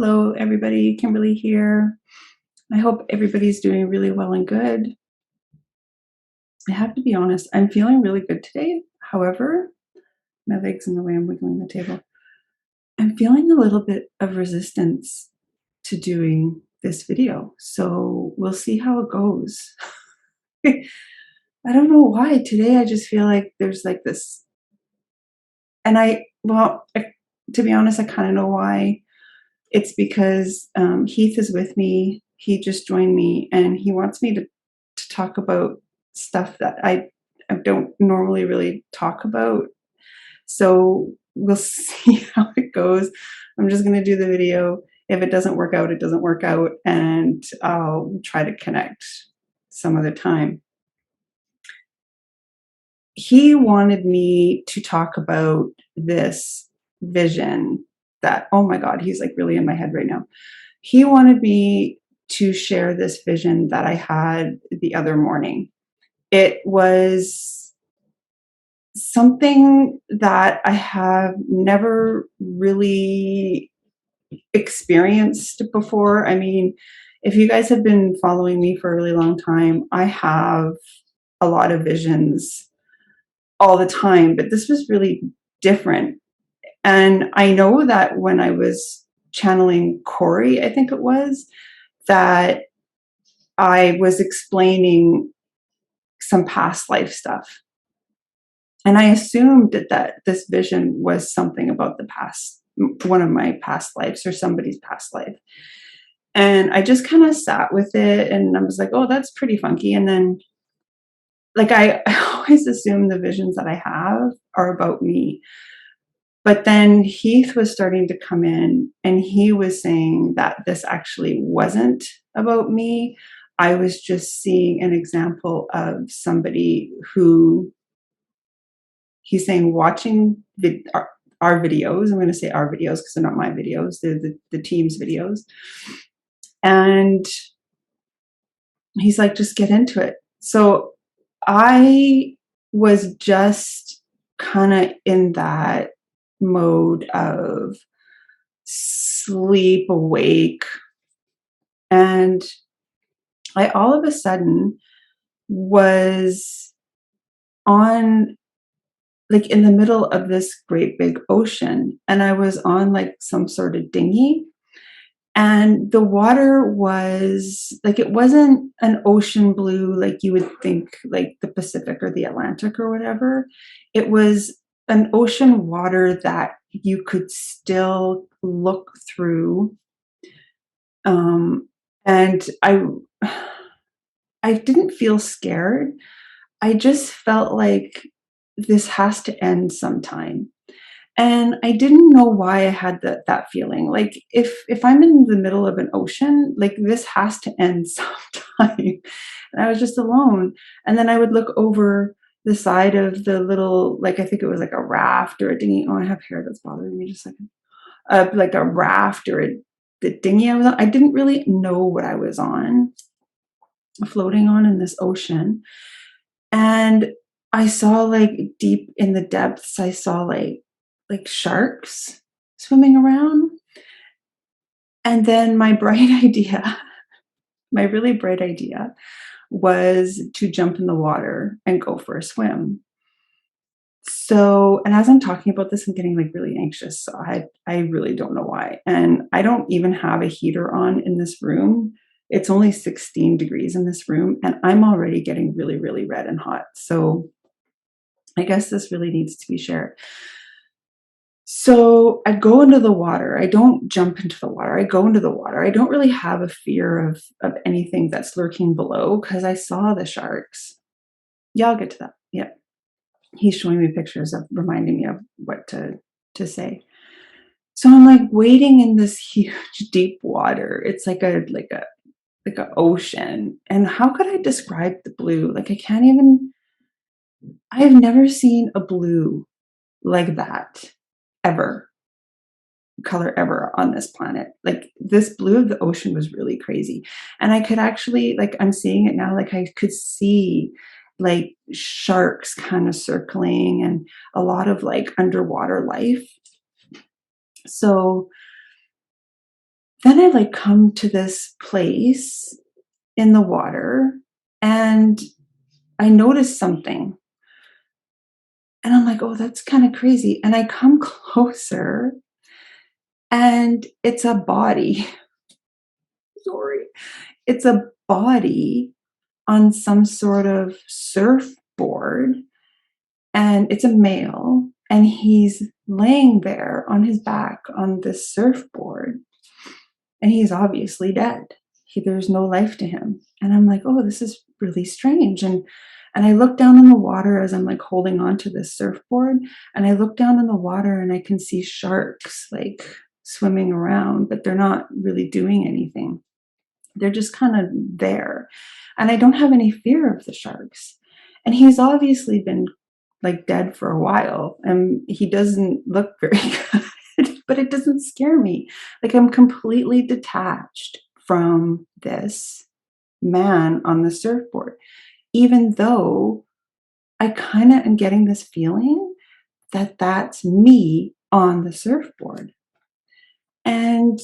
Hello, everybody. Kimberly here. I hope everybody's doing really well and good. I have to be honest, I'm feeling really good today. However, my leg's in the way, I'm wiggling the table. I'm feeling a little bit of resistance to doing this video. So we'll see how it goes. I don't know why. Today I just feel like there's like this. And to be honest, I kind of know why. It's because Heath is with me. He just joined me and he wants me to talk about stuff that I don't normally really talk about. So we'll see how it goes. I'm just going to do the video. If it doesn't work out, it doesn't work out. And I'll try to connect some other time. He wanted me to talk about this vision that, oh my God, he's like really in my head right now. He wanted me to share this vision that I had the other morning. It was something that I have never really experienced before. I mean, if you guys have been following me for a really long time, I have a lot of visions all the time, but this was really different. And I know that when I was channeling Corey, I think it was, that I was explaining some past life stuff. And I assumed that this vision was something about the past, one of my past lives or somebody's past life. And I just kind of sat with it and I was like, oh, that's pretty funky. And then like I always assume the visions that I have are about me. But then Heath was starting to come in and he was saying that this actually wasn't about me. I was just seeing an example of somebody who, he's saying, watching our videos. I'm going to say our videos because they're not my videos. They're the team's videos. And he's like, just get into it. So I was just kind of in that mode of sleep, awake. And I all of a sudden was on, like, in the middle of this great big ocean. And I was on like some sort of dinghy. And the water was like, it wasn't an ocean blue like you would think, like the Pacific or the Atlantic or whatever. It was an ocean water that you could still look through. And I didn't feel scared. I just felt like this has to end sometime. And I didn't know why I had that feeling. Like if I'm in the middle of an ocean, like this has to end sometime. And I was just alone. And then I would look over the side of the little, like I think it was like a raft or a dinghy. Oh, I have hair that's bothering me just a second. Like a raft or the dinghy I was on. I didn't really know what I was on, floating on in this ocean. And I saw like deep in the depths, I saw like sharks swimming around. And then my bright idea, my really bright idea was to jump in the water and go for a swim. So, and as I'm talking about this, I'm getting like really anxious. So I really don't know why. And I don't even have a heater on in this room. It's only 16 degrees in this room and I'm already getting really, really red and hot. So I guess this really needs to be shared. So I go into the water. I don't jump into the water. I go into the water. I don't really have a fear of anything that's lurking below because I saw the sharks. Yeah, I'll get to that. Yeah. He's showing me pictures of reminding me of what to say. So I'm like wading in this huge deep water. It's like an ocean. And how could I describe the blue? Like I have never seen a blue like that ever, color ever on this planet. Like this blue of the ocean was really crazy. And I could actually, like, I'm seeing it now, like I could see like sharks kind of circling and a lot of like underwater life. So Then I like come to this place in the water and I notice something. And I'm like, oh, that's kind of crazy. And I come closer and it's a body. Sorry. It's a body on some sort of surfboard, and it's a male, and he's laying there on his back on this surfboard, and he's obviously dead. There's no life to him. And I'm like, oh, this is really strange. And I look down in the water as I'm like holding on to this surfboard, and I look down in the water and I can see sharks like swimming around, but they're not really doing anything. They're just kind of there. And I don't have any fear of the sharks. And he's obviously been like dead for a while and he doesn't look very good, but it doesn't scare me. Like I'm completely detached from this man on the surfboard, even though I kind of am getting this feeling that that's me on the surfboard. And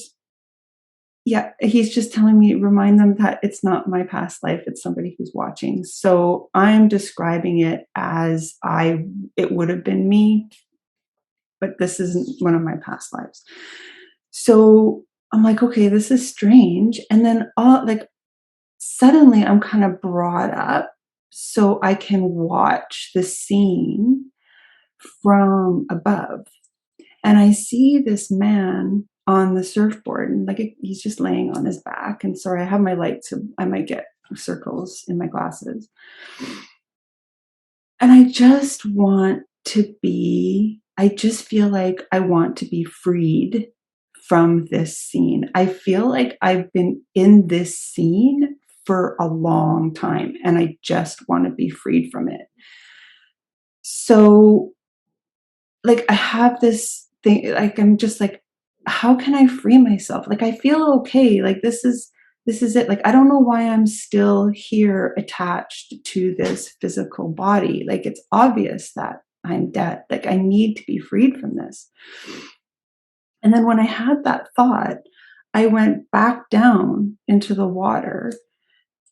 yeah, he's just telling me, remind them that it's not my past life, it's somebody who's watching. So I'm describing it as it would have been me, but this isn't one of my past lives. So I'm like, okay, this is strange. And then suddenly I'm kind of brought up so I can watch the scene from above. And I see this man on the surfboard, and like he's just laying on his back. And sorry, I have my light, so I might get circles in my glasses. And I just feel like I want to be freed from this scene. I feel like I've been in this scene for a long time and I just want to be freed from it. So, like, I have this thing, like, I'm just like, how can I free myself? Like, I feel okay. Like, this is it. Like, I don't know why I'm still here attached to this physical body. Like, it's obvious that I'm dead. Like, I need to be freed from this. And then when I had that thought, I went back down into the water,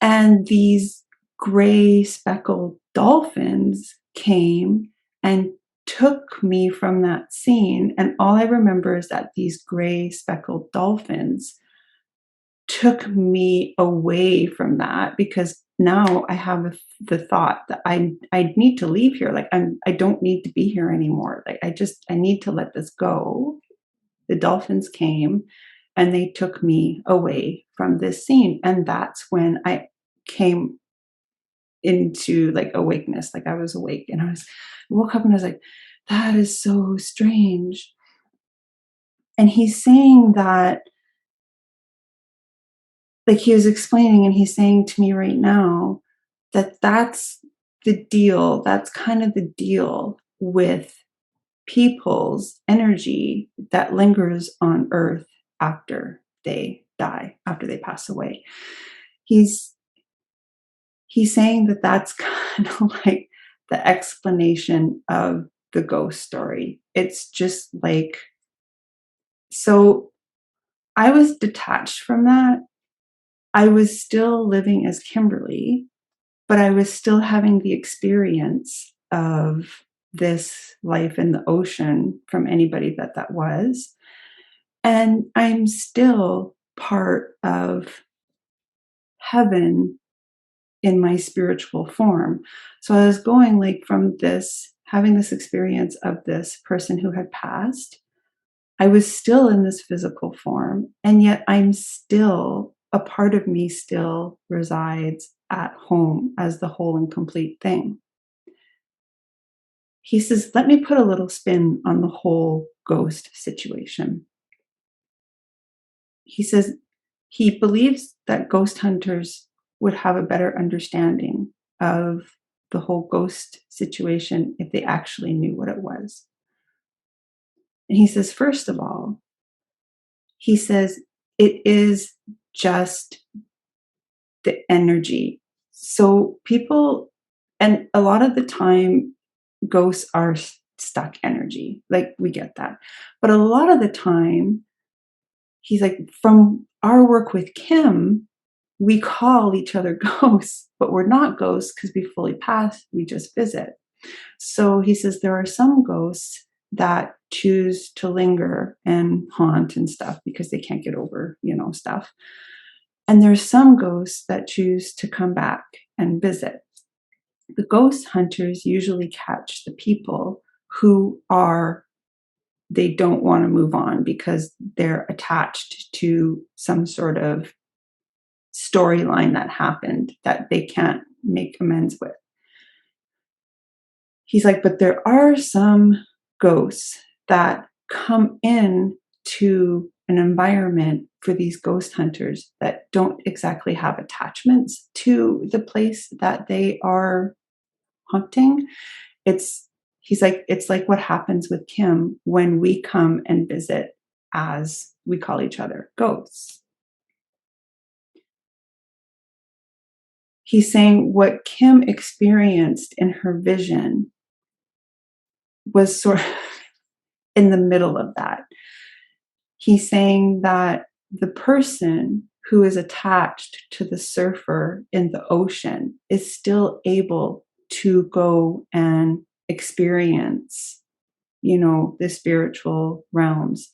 and these gray speckled dolphins came and took me from that scene. And all I remember is that these gray speckled dolphins took me away from that, because now I have the thought that I need to leave here. Like I don't need to be here anymore. Like I need to let this go. The dolphins came and they took me away from this scene. And that's when I came into like awakeness. Like I was awake and I woke up and I was like, that is so strange. And he's saying that, like he was explaining and he's saying to me right now that that's the deal. That's kind of the deal with people's energy that lingers on earth after they die, after they pass away. He's saying that that's kind of like the explanation of the ghost story. It's just like, so I was detached from that. I was still living as Kimberly, but I was still having the experience of this life in the ocean from anybody that was. And I'm still part of heaven in my spiritual form. So I was going like from this, having this experience of this person who had passed. I was still in this physical form, and yet I'm still, a part of me still resides at home as the whole and complete thing. He says, let me put a little spin on the whole ghost situation. He says he believes that ghost hunters would have a better understanding of the whole ghost situation if they actually knew what it was. And he says, first of all, he says it is just the energy. So people, and a lot of the time, ghosts are stuck energy. Like we get that. But a lot of the time, he's like, from our work with Kim, we call each other ghosts, but we're not ghosts because we fully passed, we just visit. So he says there are some ghosts that choose to linger and haunt and stuff because they can't get over, stuff. And there's some ghosts that choose to come back and visit. The ghost hunters usually catch the people who they don't want to move on because they're attached to some sort of storyline that happened that they can't make amends with. He's like, but there are some ghosts that come in to an environment for these ghost hunters that don't exactly have attachments to the place that they are haunting. He's like, it's like what happens with Kim when we come and visit as we call each other ghosts. He's saying what Kim experienced in her vision was sort of in the middle of that. He's saying that the person who is attached to the surfer in the ocean is still able to go and experience, the spiritual realms.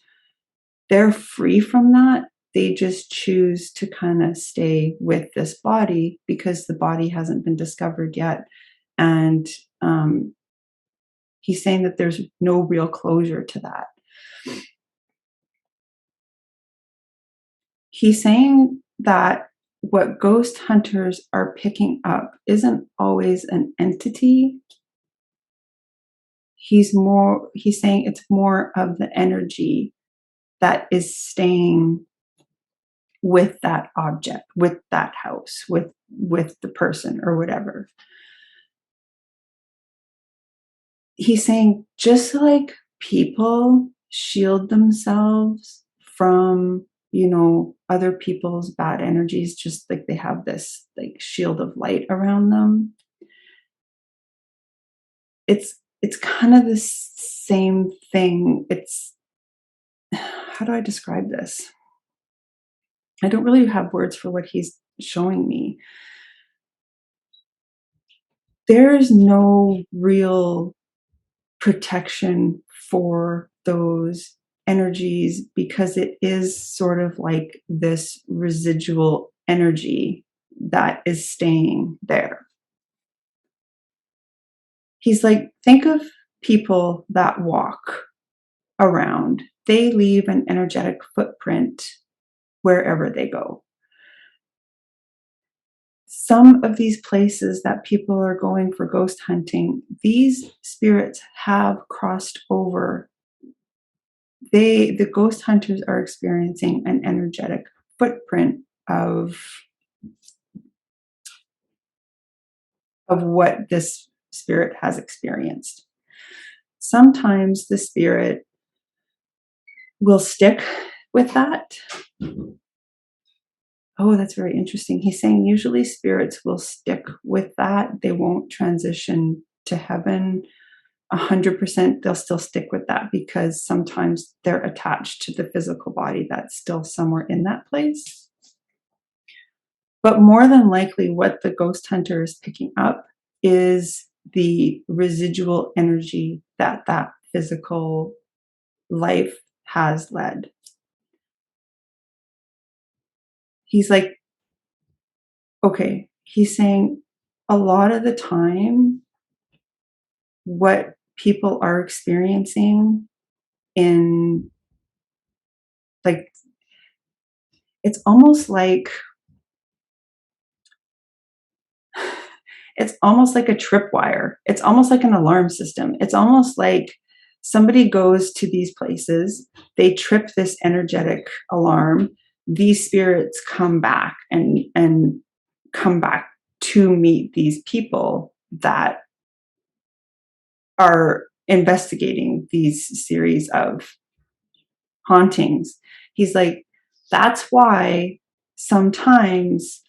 They're free from that. They just choose to kind of stay with this body because the body hasn't been discovered yet. And he's saying that there's no real closure to that. He's saying that what ghost hunters are picking up isn't always an entity. He's saying it's more of the energy that is staying with that object, with that house, with the person or whatever. He's saying just like people shield themselves from, other people's bad energies, just like they have this like shield of light around them. It's kind of the same thing. How do I describe this? I don't really have words for what he's showing me. There's no real protection for those energies because it is sort of like this residual energy that is staying there. He's like, think of people that walk around. They leave an energetic footprint wherever they go. Some of these places that people are going for ghost hunting, these spirits have crossed over. The ghost hunters are experiencing an energetic footprint of what this spirit has experienced. Sometimes the spirit will stick with that. Oh, that's very interesting. He's saying usually spirits will stick with that. They won't transition to heaven 100%. They'll still stick with that because sometimes they're attached to the physical body that's still somewhere in that place. But more than likely, what the ghost hunter is picking up is the residual energy that physical life has led. He's like, okay, he's saying a lot of the time, what people are experiencing in like, it's almost like a tripwire. It's almost like an alarm system. It's almost like somebody goes to these places, they trip this energetic alarm, these spirits come back and come back to meet these people that are investigating these series of hauntings. He's like, that's why sometimes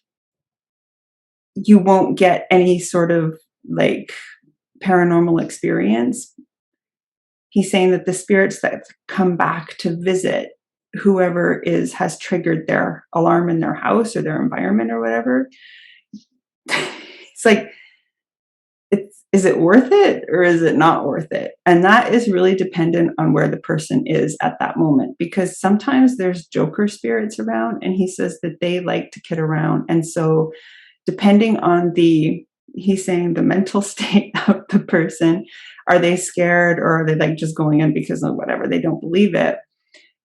you won't get any sort of like paranormal experience. He's saying that the spirits that come back to visit whoever has triggered their alarm in their house or their environment or whatever. It's like, is it worth it or is it not worth it? And that is really dependent on where the person is at that moment, because sometimes there's joker spirits around, and he says that they like to kid around. And so depending on he's saying the mental state of the person, are they scared or are they like just going in because of whatever, they don't believe it?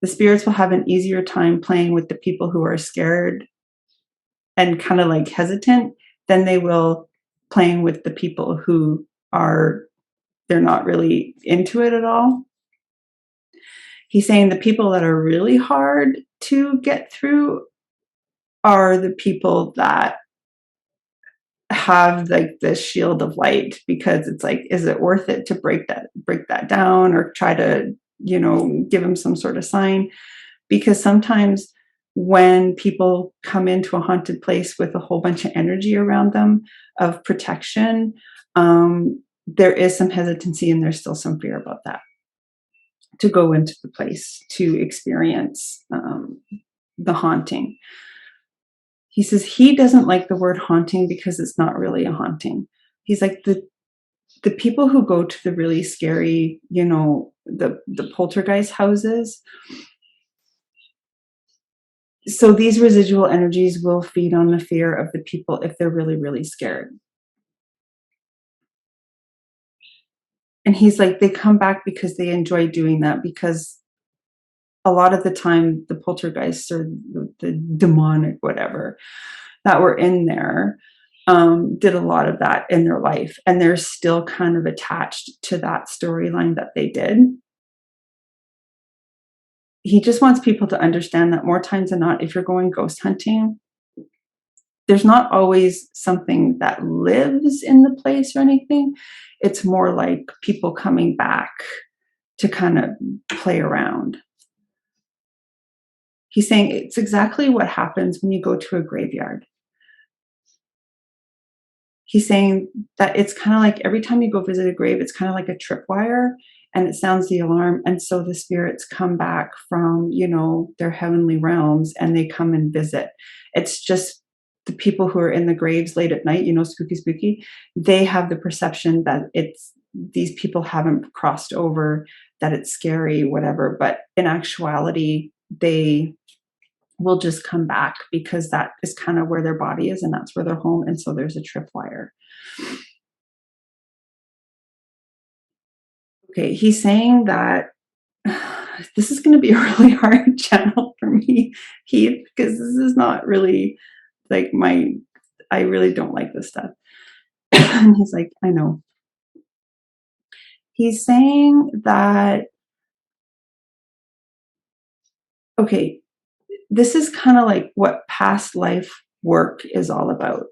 The spirits will have an easier time playing with the people who are scared and kind of like hesitant than they will playing with the people who they're not really into it at all. He's saying the people that are really hard to get through are the people that have like this shield of light, because it's like, is it worth it to break that down or try to, give them some sort of sign? Because sometimes when people come into a haunted place with a whole bunch of energy around them of protection, there is some hesitancy and there's still some fear about that, to go into the place to experience the haunting. He says he doesn't like the word haunting because it's not really a haunting. He's like, the people who go to the really scary, the poltergeist houses, so these residual energies will feed on the fear of the people if they're really, really scared. And he's like, they come back because they enjoy doing that, because a lot of the time the poltergeists or the demonic whatever that were in there did a lot of that in their life, and they're still kind of attached to that storyline that they did. He just wants people to understand that more times than not, if you're going ghost hunting, there's not always something that lives in the place or anything. It's more like people coming back to kind of play around. He's saying it's exactly what happens when you go to a graveyard. He's saying that it's kind of like every time you go visit a grave, it's kind of like a tripwire, and it sounds the alarm. And so the spirits come back from, their heavenly realms, and they come and visit. It's just the people who are in the graves late at night, spooky, they have the perception that these people haven't crossed over, that it's scary, whatever. But in actuality, they will just come back because that is kind of where their body is and that's where they're home. And so there's a tripwire. Okay, he's saying that this is going to be a really hard channel for me, Heath, because this is not really like I really don't like this stuff. And he's like, I know. He's saying that, okay, this is kind of like what past life work is all about.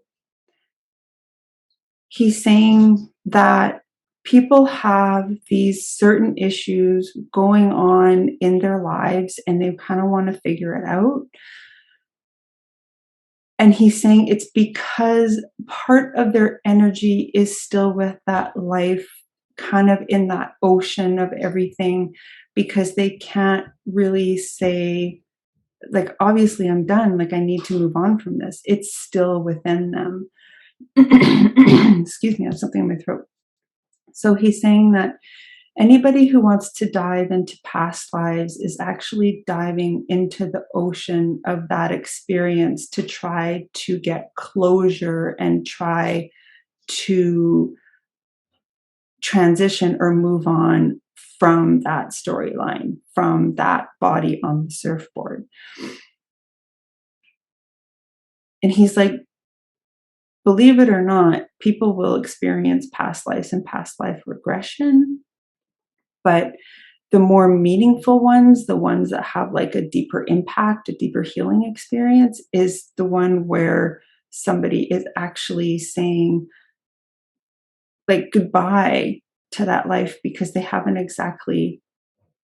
He's saying that people have these certain issues going on in their lives and they kind of want to figure it out. And he's saying it's because part of their energy is still with that life, kind of in that ocean of everything, because they can't really say, like, obviously I'm done, like I need to move on from this. It's still within them. Excuse me, I have something in my throat. So he's saying that anybody who wants to dive into past lives is actually diving into the ocean of that experience to try to get closure and try to transition or move on from that storyline, from that body on the surfboard. And he's like, believe it or not, people will experience past lives and past life regression. But the more meaningful ones, the ones that have like a deeper impact, a deeper healing experience, is the one where somebody is actually saying like goodbye to that life because they haven't exactly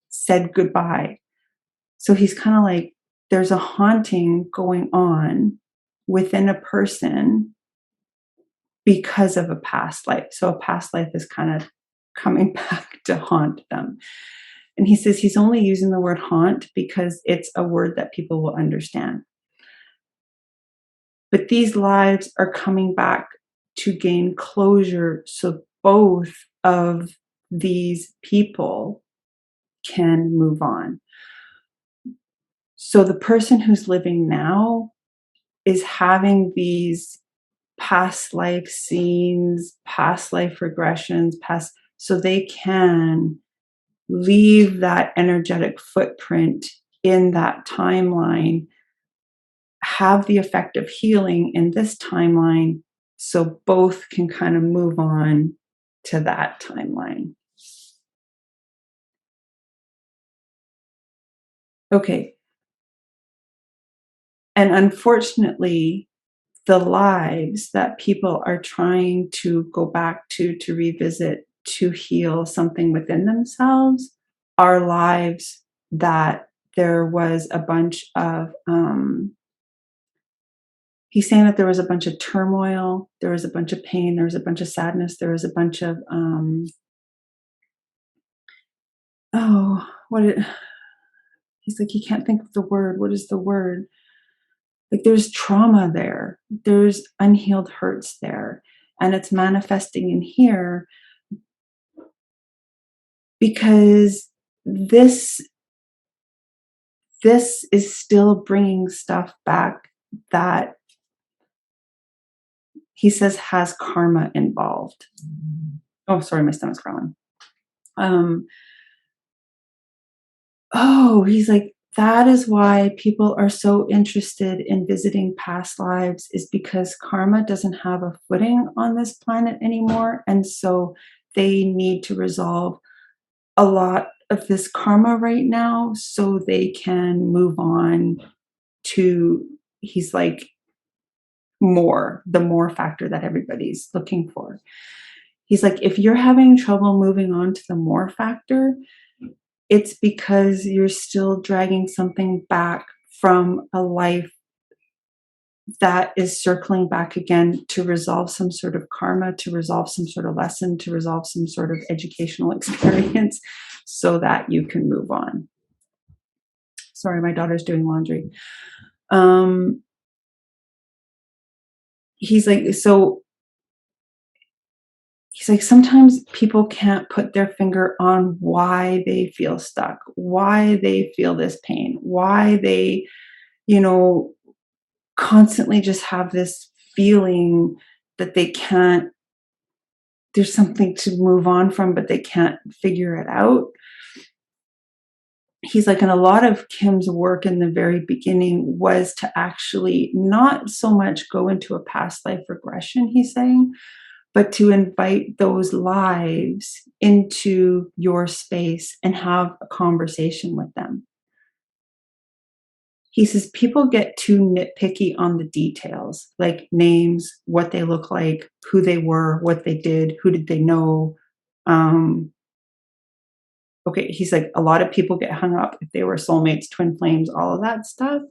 said goodbye. So he's kind of like, there's a haunting going on within a person because of a past life. So a past life is kind of coming back to haunt them. And he says he's only using the word haunt because it's a word that people will understand. But these lives are coming back to gain closure so both of these people can move on. So the person who's living now is having these past life scenes, past life regressions, so they can leave that energetic footprint in that timeline, have the effect of healing in this timeline, so both can kind of move on to that timeline. Okay. And unfortunately, the lives that people are trying to go back to revisit, to heal something within themselves, are lives that there was a bunch of, he's saying that there was a bunch of turmoil, there was a bunch of pain, there was a bunch of sadness, there was a bunch of, oh, he's like, he can't think of the word. What is the word? Like there's trauma there, there's unhealed hurts there, and it's manifesting in here because this is still bringing stuff back that he says has karma involved. Oh, sorry, my stomach's growling. He's like, that is why people are so interested in visiting past lives, is because karma doesn't have a footing on this planet anymore. And so they need to resolve a lot of this karma right now so they can move on to, he's like, the more factor that everybody's looking for. He's like, if you're having trouble moving on to the more factor, it's because you're still dragging something back from a life that is circling back again to resolve some sort of karma, to resolve some sort of lesson, to resolve some sort of educational experience so that you can move on. Sorry, my daughter's doing laundry. He's like, sometimes people can't put their finger on why they feel stuck, why they feel this pain, why they, constantly just have this feeling that they can't, there's something to move on from, but they can't figure it out. He's like, and a lot of Kim's work in the very beginning was to actually not so much go into a past life regression, he's saying, but to invite those lives into your space and have a conversation with them. He says people get too nitpicky on the details, like names, what they look like, who they were, what they did, who did they know. Okay, he's like, a lot of people get hung up if they were soulmates, twin flames, all of that stuff.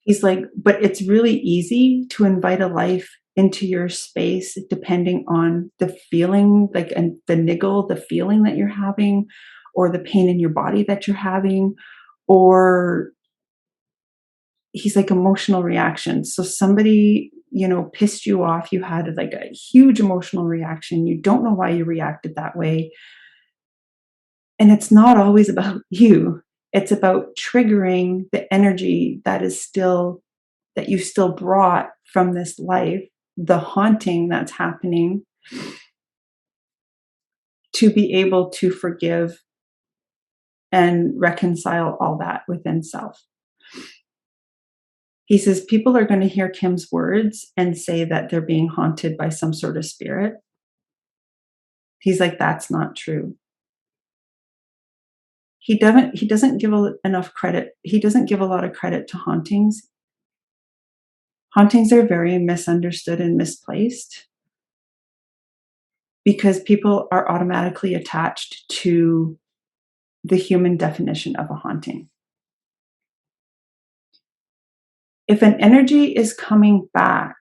He's like, but it's really easy to invite a life into your space depending on the feeling, like, and the niggle, the feeling that you're having, or the pain in your body that you're having, or he's like emotional reactions. So somebody, pissed you off, you had like a huge emotional reaction, you don't know why you reacted that way. And it's not always about you. It's about triggering the energy that you still brought from this life, the haunting that's happening, to be able to forgive and reconcile all that within self. He says people are going to hear Kim's words and say that they're being haunted by some sort of spirit. He's like, that's not true. He doesn't give enough credit. He doesn't give a lot of credit to hauntings. Hauntings are very misunderstood and misplaced because people are automatically attached to the human definition of a haunting. If an energy is coming back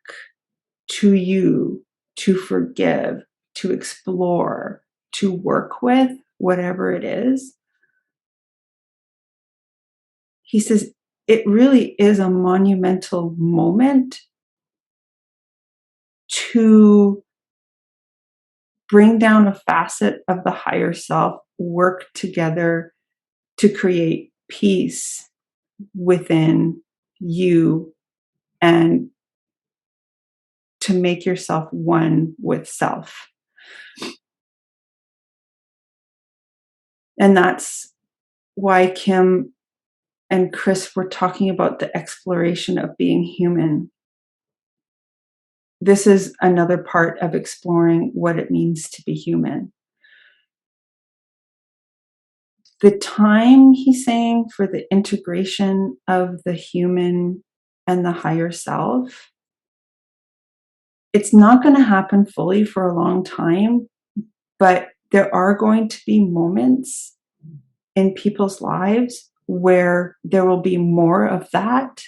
to you to forgive, to explore, to work with, whatever it is, he says, it really is a monumental moment to bring down a facet of the higher self, work together to create peace within you and to make yourself one with self. And that's why Kim and Chris were talking about the exploration of being human. This is another part of exploring what it means to be human. The time, he's saying, for the integration of the human and the higher self, it's not going to happen fully for a long time, but there are going to be moments in people's lives where there will be more of that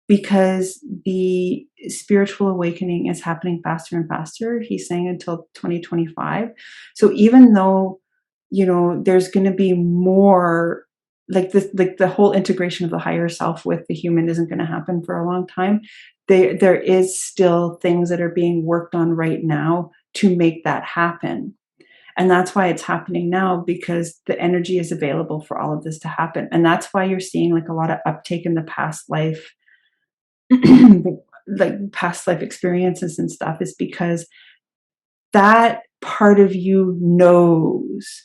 because the spiritual awakening is happening faster and faster. He's saying until 2025. So even though, there's going to be more like this, like the whole integration of the higher self with the human isn't going to happen for a long time. There is still things that are being worked on right now to make that happen. And that's why it's happening now, because the energy is available for all of this to happen. And that's why you're seeing like a lot of uptake in the past life, like past life experiences and stuff, is because that part of you knows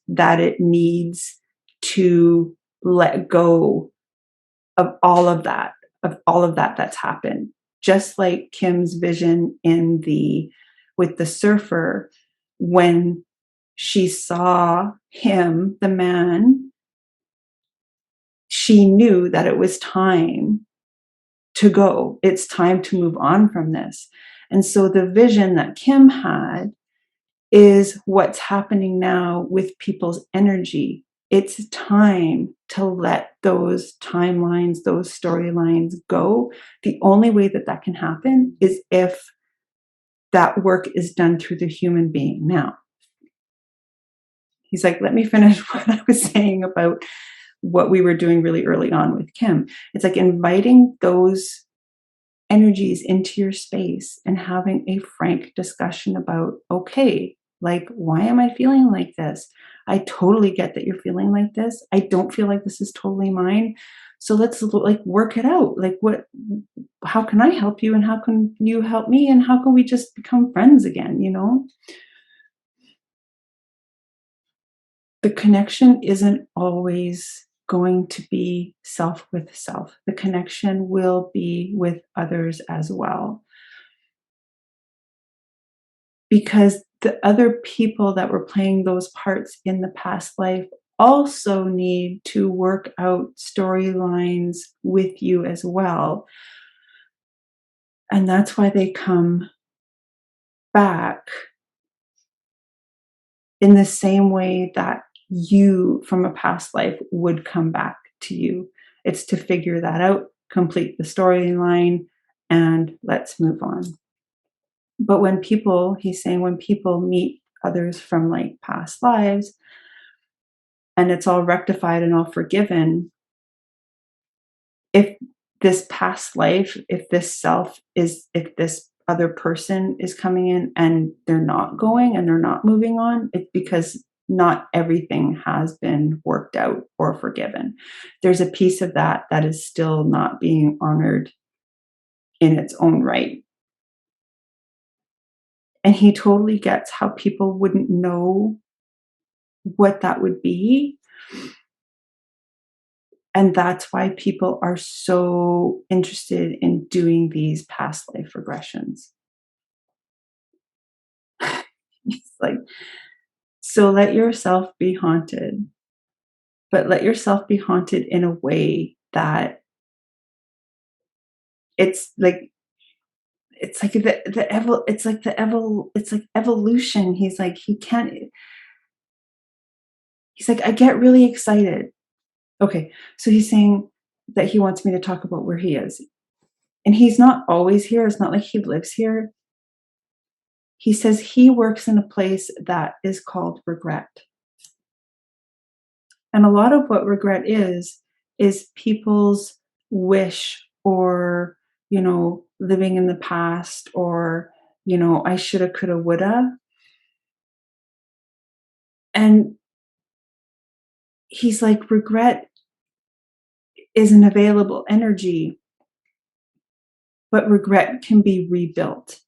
that it needs to let go of all of that, that's happened. Just like Kim's vision with the surfer, when she saw him, the man, she knew that it was time to go. It's time to move on from this. And so the vision that Kim had is what's happening now with people's energy. It's time to let those timelines, those storylines go. The only way that that can happen is if that work is done through the human being. Now, he's like, let me finish what I was saying about what we were doing really early on with Kim. It's like inviting those energies into your space and having a frank discussion about, okay, like, why am I feeling like this? I totally get that you're feeling like this. I don't feel like this is totally mine. So let's like work it out. Like, how can I help you and how can you help me and how can we just become friends again, The connection isn't always going to be self with self. The connection will be with others as well. Because the other people that were playing those parts in the past life also need to work out storylines with you as well. And that's why they come back in the same way that you from a past life would come back to you. It's to figure that out, complete the storyline, and let's move on. But he's saying, when people meet others from like past lives and it's all rectified and all forgiven, if this past life, if this other person is coming in and they're not going and they're not moving on, it's because not everything has been worked out or forgiven. There's a piece of that is still not being honored in its own right. And he totally gets how people wouldn't know what that would be. And that's why people are so interested in doing these past life regressions. It's like, so let yourself be haunted, but let yourself be haunted in a way that it's like evolution. He's like, I get really excited. Okay, so he's saying that he wants me to talk about where he is. And he's not always here. It's not like he lives here. He says he works in a place that is called regret. And a lot of what regret is people's wish or, living in the past or, I shoulda, coulda, woulda. And he's like, regret is an available energy, but regret can be rebuilt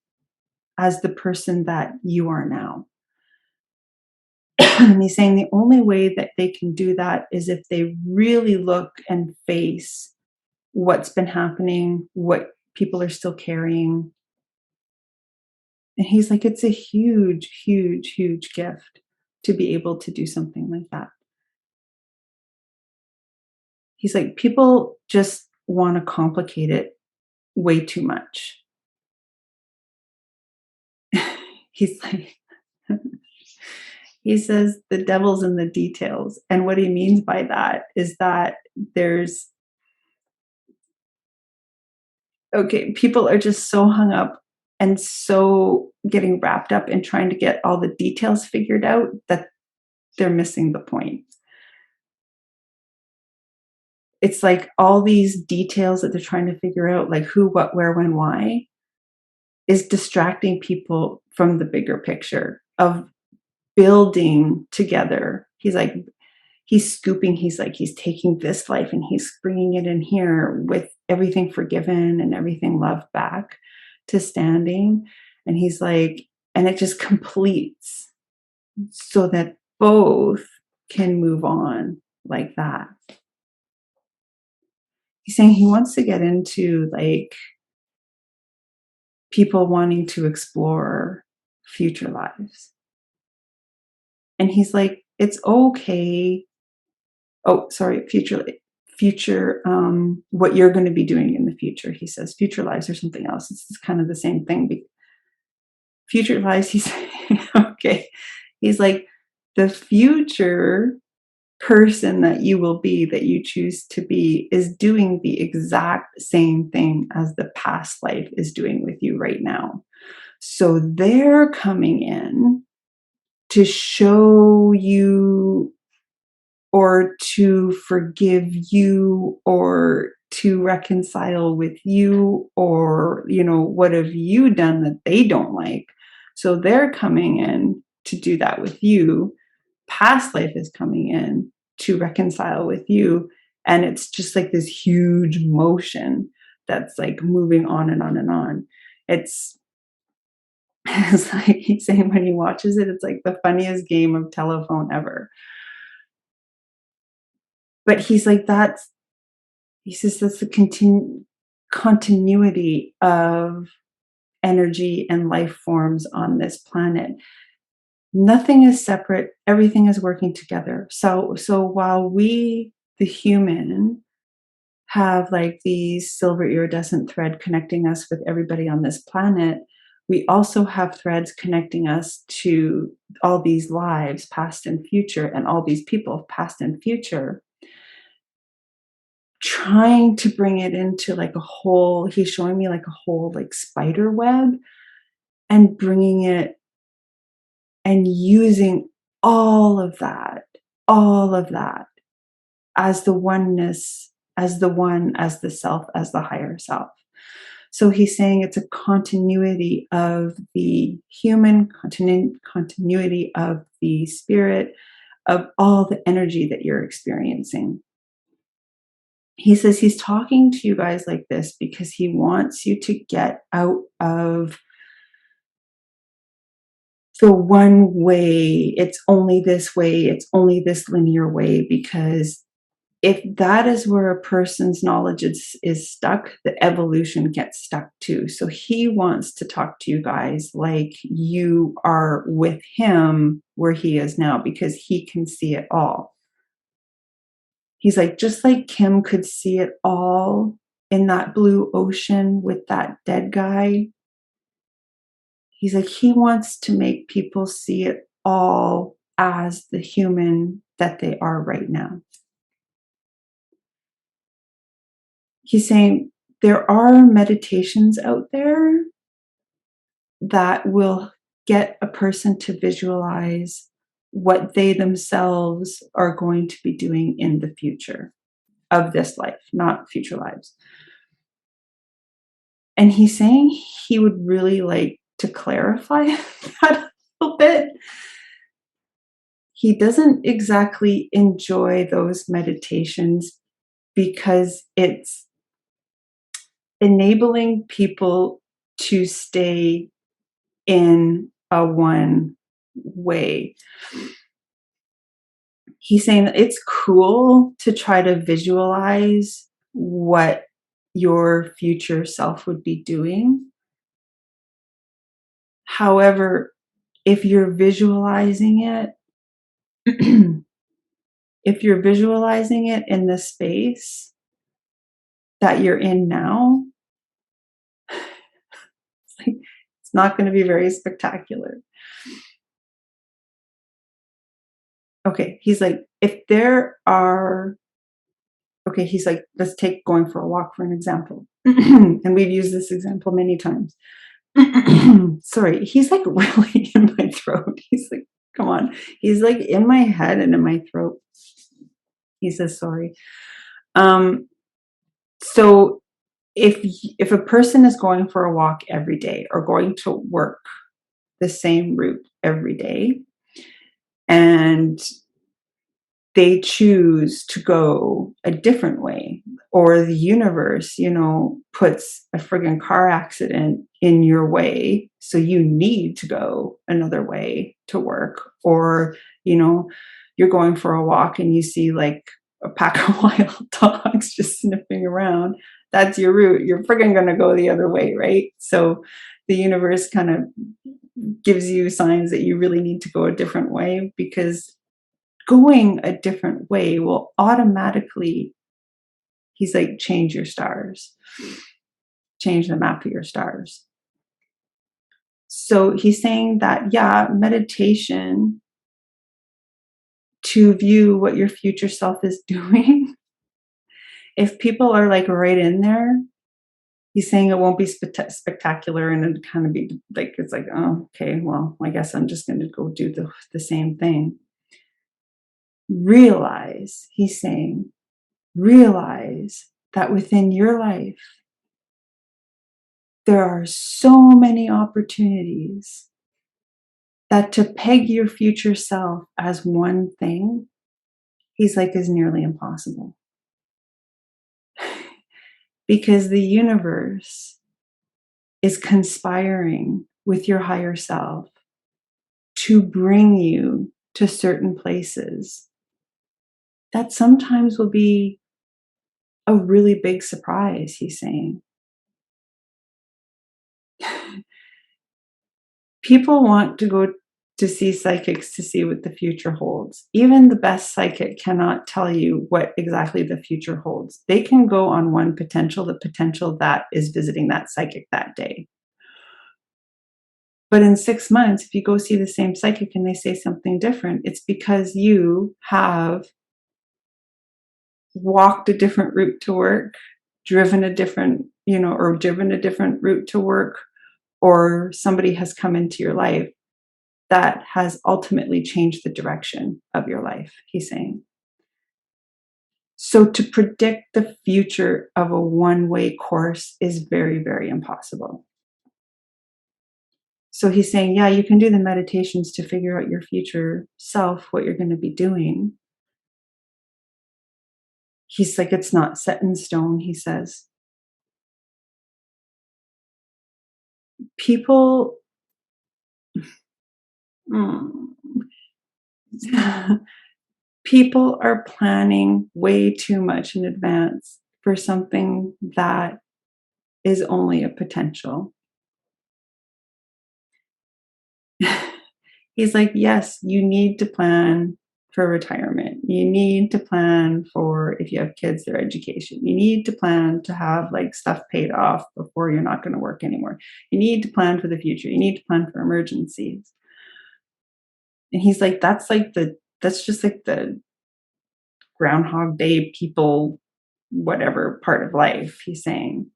as the person that you are now. And he's saying the only way that they can do that is if they really look and face what's been happening, what people are still carrying. And he's like, it's a huge, huge, huge gift to be able to do something like that. He's like, people just want to complicate it way too much. He's like, he says the devil's in the details. And what he means by that is that there's, okay, people are just so hung up and so getting wrapped up in trying to get all the details figured out that they're missing the point. It's like all these details that they're trying to figure out, like who, what, where, when, why, is distracting people from the bigger picture of building together. He's like, he's scooping, he's like, he's taking this life and he's bringing it in here with everything forgiven and everything loved back to standing. And he's like, and it just completes so that both can move on like that. He's saying he wants to get into like people wanting to explore future lives. And he's like, it's okay. Oh, sorry, future, what you're going to be doing in the future. He says future lives or something else. It's kind of the same thing. Future lives, he's okay. He's like, the future person that you will be, that you choose to be, is doing the exact same thing as the past life is doing with you right now. So they're coming in to show you or to forgive you or to reconcile with you or, what have you done that they don't like? So they're coming in to do that with you. Past life is coming in to reconcile with you. And it's just like this huge motion that's like moving on and on and on. It's like he's saying when he watches it, it's like the funniest game of telephone ever. But he's like, he says that's the continuity of energy and life forms on this planet. Nothing is separate. Everything is working together. So while we, the human, have like these silver iridescent thread connecting us with everybody on this planet, we also have threads connecting us to all these lives, past and future, and all these people, past and future, trying to bring it into like a whole, he's showing me like a whole like spider web and bringing it and using all of that as the oneness, as the one, as the self, as the higher self. So he's saying it's a continuity of the human, continuity of the spirit, of all the energy that you're experiencing. He says he's talking to you guys like this because he wants you to get out of the one way, it's only this way, it's only this linear way, because if that is where a person's knowledge is stuck, the evolution gets stuck too. So he wants to talk to you guys like you are with him where he is now, because he can see it all. He's like, just like Kim could see it all in that blue ocean with that dead guy. He's like, he wants to make people see it all as the human that they are right now. He's saying there are meditations out there that will get a person to visualize what they themselves are going to be doing in the future of this life, not future lives. And he's saying he would really like to clarify that a little bit. He doesn't exactly enjoy those meditations because it's enabling people to stay in a one way. He's saying that it's cool to try to visualize what your future self would be doing. However, if you're visualizing it, if you're visualizing it in the space that you're in now, it's not going to be very spectacular. Okay, he's like, if there are, okay, he's like, let's take going for a walk for an example. And we've used this example many times. Sorry, he's like really in my throat. He's like, come on. He's like in my head and in my throat. He says, sorry. So if a person is going for a walk every day or going to work the same route every day, and they choose to go a different way, or the universe, puts a friggin' car accident in your way, so you need to go another way to work, or, you're going for a walk and you see like a pack of wild dogs just sniffing around. That's your route. You're friggin' going to go the other way, right? So the universe kind of gives you signs that you really need to go a different way, because going a different way will automatically, he's like, change your stars, change the map of your stars. So he's saying that, yeah, meditation to view what your future self is doing, if people are like right in there, he's saying it won't be spectacular, and it'd kind of be like, it's like, oh, okay, well, I guess I'm just going to go do the same thing. Realize, he's saying, realize that within your life, there are so many opportunities that to peg your future self as one thing, he's like, is nearly impossible. Because the universe is conspiring with your higher self to bring you to certain places that sometimes will be a really big surprise, he's saying. People want to go to see psychics to see what the future holds. Even the best psychic cannot tell you what exactly the future holds. They can go on one potential, the potential that is visiting that psychic that day. But in 6 months, if you go see the same psychic and they say something different, it's because you have walked a different route to work, driven a different, or driven a different route to work, or somebody has come into your life that has ultimately changed the direction of your life, he's saying. So to predict the future of a one-way course is very, very impossible. So he's saying, yeah, you can do the meditations to figure out your future self, what you're going to be doing. He's like, it's not set in stone, he says. People, people are planning way too much in advance for something that is only a potential. He's like, yes, you need to plan for retirement. You need to plan for, if you have kids, their education. You need to plan to have like stuff paid off before you're not going to work anymore. You need to plan for the future. You need to plan for emergencies. And he's like, that's just like the Groundhog Day people, whatever part of life, he's saying.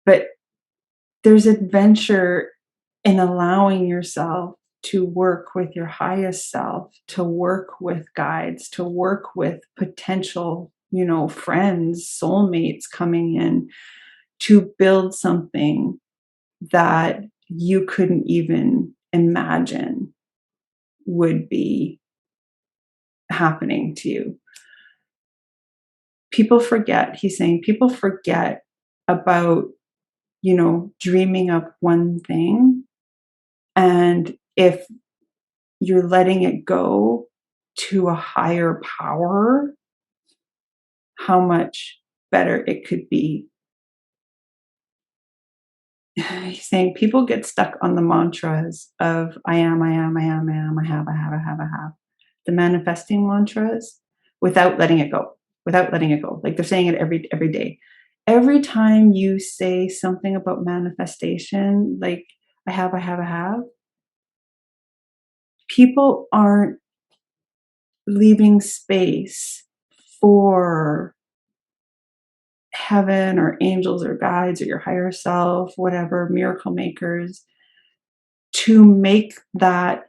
But there's adventure in allowing yourself to work with your highest self, to work with guides, to work with potential, friends, soulmates coming in to build something that you couldn't even imagine would be happening to you. People forget, he's saying, people forget about, dreaming up one thing. And if you're letting it go to a higher power, how much better it could be. He's saying people get stuck on the mantras of I am, I am, I am, I am, I have, I have, I have, I have. The manifesting mantras without letting it go, without letting it go. Like they're saying it every day. Every time you say something about manifestation, like I have, I have, I have, people aren't leaving space for heaven or angels or guides or your higher self, whatever, miracle makers, to make that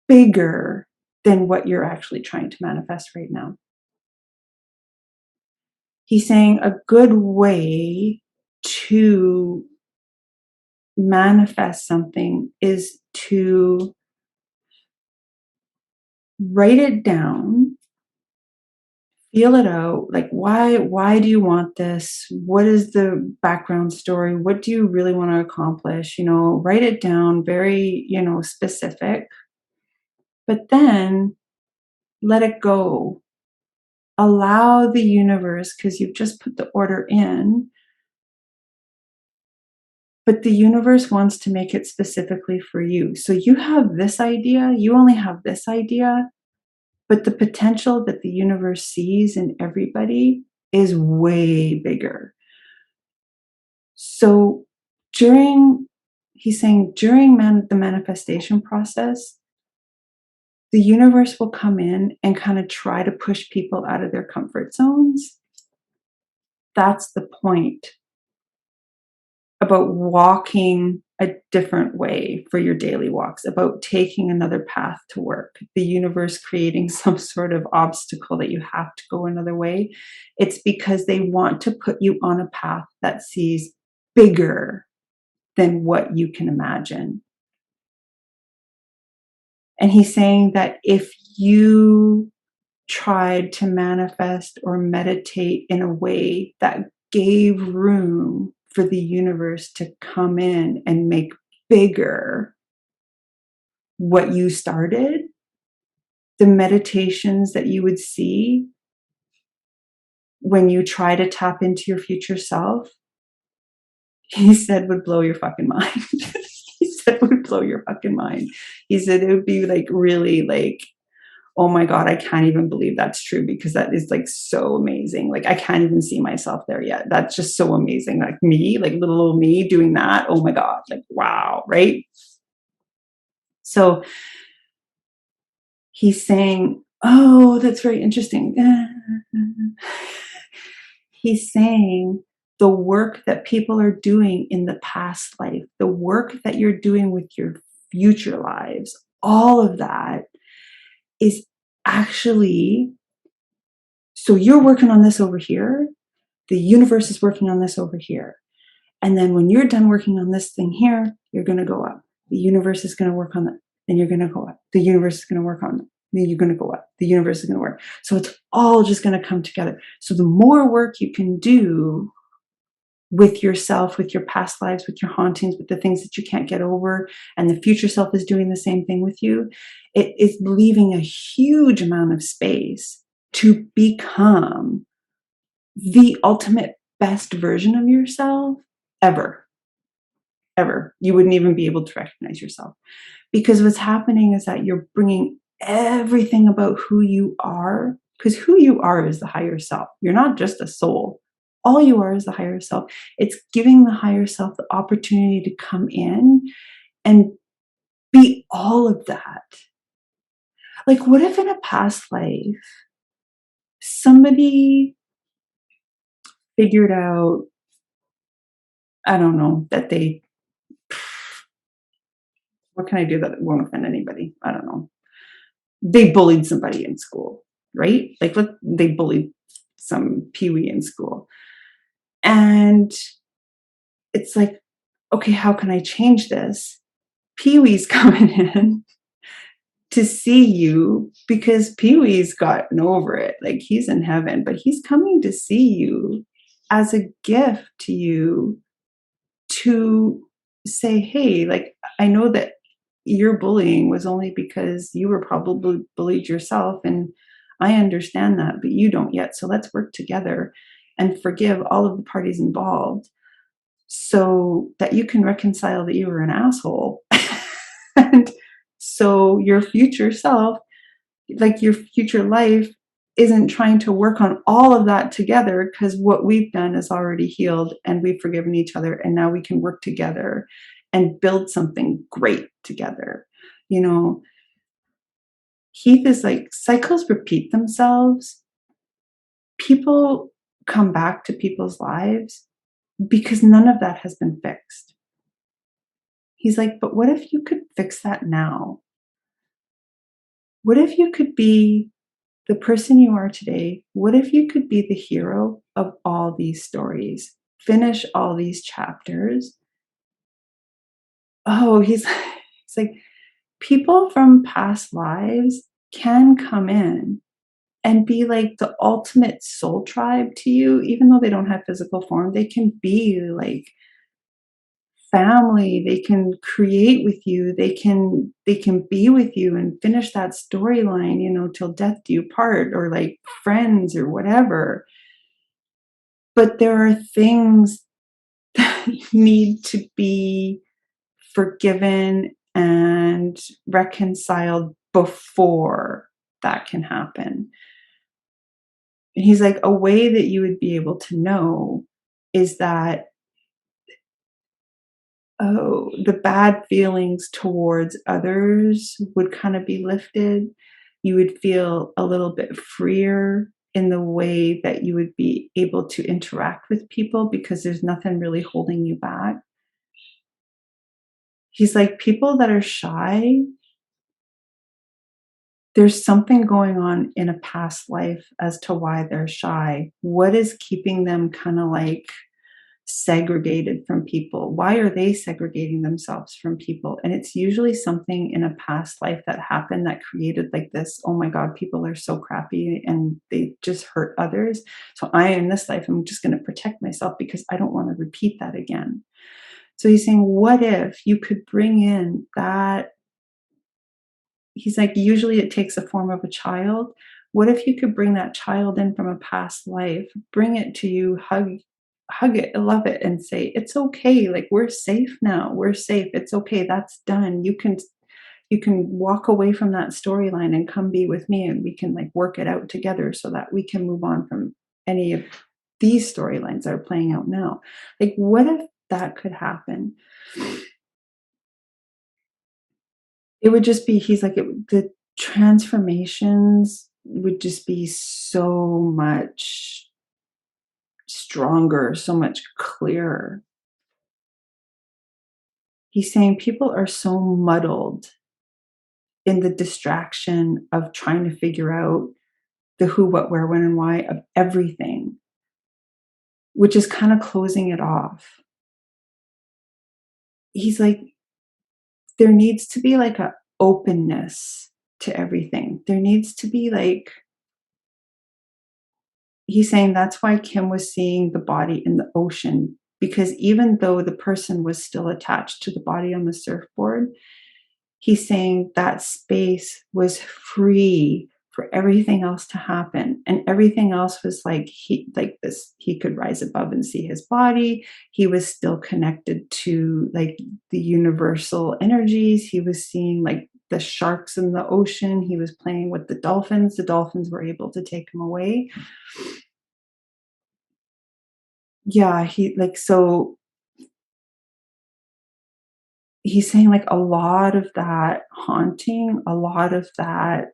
bigger than what you're actually trying to manifest right now. He's saying a good way to manifest something is to write it down, feel it out. Like, why do you want this? What is the background story? What do you really want to accomplish? Write it down, very, specific, but then let it go. Allow the universe, because you've just put the order in, but the universe wants to make it specifically for you. So you have this idea, you only have this idea, but the potential that the universe sees in everybody is way bigger. So he's saying during the manifestation process, the universe will come in and kind of try to push people out of their comfort zones. That's the point about walking a different way for your daily walks, about taking another path to work, the universe creating some sort of obstacle that you have to go another way. It's because they want to put you on a path that sees bigger than what you can imagine. And he's saying that if you tried to manifest or meditate in a way that gave room for the universe to come in and make bigger what you started, the meditations that you would see when you try to tap into your future self, he said would blow your fucking mind. He said would blow your fucking mind. He said it would be like really like, oh my God, I can't even believe that's true, because that is like so amazing. Like I can't even see myself there yet. That's just so amazing. Like me, like little old me doing that. Oh my God, like wow, right? So he's saying, oh, that's very interesting. He's saying the work that people are doing in the past life, the work that you're doing with your future lives, all of that is actually, so you're working on this over here, the universe is working on this over here. And then when you're done working on this thing here, you're going to go up. The universe is going to work on that. Then you're going to go up. The universe is going to work on that. Then you're going to go up. The universe is going to work. So it's all just going to come together. So the more work you can do with yourself, with your past lives, with your hauntings, with the things that you can't get over, and the future self is doing the same thing with you, it is leaving a huge amount of space to become the ultimate best version of yourself ever. You wouldn't even be able to recognize yourself, because what's happening is that you're bringing everything about who you are, because who you are is the higher self. You're not just a soul. All you are is the higher self. It's giving the higher self the opportunity to come in and be all of that. Like, what if in a past life, somebody figured out, I don't know, that they what can I do that won't offend anybody? I don't know. They bullied somebody in school, right? Like, they bullied some peewee in school. And it's like, okay, how can I change this? Pee-wee's coming in to see you because Pee-wee's gotten over it. Like, he's in heaven, but he's coming to see you as a gift to you to say, hey, like, I know that your bullying was only because you were probably bullied yourself. And I understand that, but you don't yet. So let's work together and forgive all of the parties involved so that you can reconcile that you were an asshole. And so your future self, like your future life, isn't trying to work on all of that together, because what we've done is already healed and we've forgiven each other. And now we can work together and build something great together. You know, Heath is like, cycles repeat themselves. People come back to people's lives because none of that has been fixed. He's like, but what if you could fix that now? What if you could be the person you are today? What if you could be the hero of all these stories? Finish all these chapters. Oh, he's like, people from past lives can come in and be like the ultimate soul tribe to you, even though they don't have physical form. They can be like family. They can create with you. They can be with you and finish that storyline, till death do you part, or like friends or whatever. But there are things that need to be forgiven and reconciled before that can happen. And he's like, a way that you would be able to know is that, oh, the bad feelings towards others would kind of be lifted. You would feel a little bit freer in the way that you would be able to interact with people because there's nothing really holding you back. He's like, people that are shy, there's something going on in a past life as to why they're shy. What is keeping them kind of like segregated from people? Why are they segregating themselves from people? And it's usually something in a past life that happened that created like this, oh my God, people are so crappy and they just hurt others. So in this life, I'm just going to protect myself because I don't want to repeat that again. So he's saying, what if you could bring in that? He's like, usually it takes a form of a child. What if you could bring that child in from a past life, bring it to you, hug it, love it, and say, it's okay. Like, we're safe now. We're safe. It's okay. That's done. You can walk away from that storyline and come be with me, and we can like work it out together so that we can move on from any of these storylines that are playing out now. Like, what if that could happen? It would just be, he's like, the transformations would just be so much stronger, so much clearer. He's saying people are so muddled in the distraction of trying to figure out the who, what, where, when, and why of everything, which is kind of closing it off. He's like, there needs to be like a openness to everything. There needs to be like, he's saying that's why Kim was seeing the body in the ocean, because even though the person was still attached to the body on the surfboard, he's saying that space was free for everything else to happen. And everything else was like, he could rise above and see his body. He was still connected to like the universal energies. He was seeing like the sharks in the ocean. He was playing with the dolphins. The dolphins were able to take him away. Yeah, so he's saying like a lot of that haunting, a lot of that,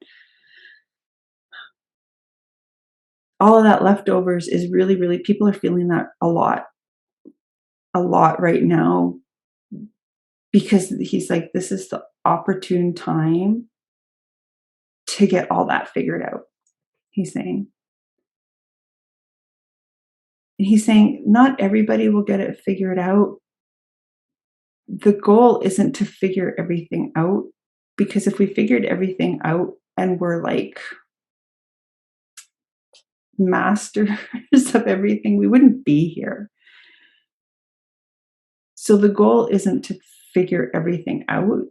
all of that leftovers is really, really, people are feeling that a lot right now, because he's like, this is the opportune time to get all that figured out, he's saying. And he's saying, not everybody will get it figured out. The goal isn't to figure everything out, because if we figured everything out and we're like masters of everything, we wouldn't be here. So the goal isn't to figure everything out.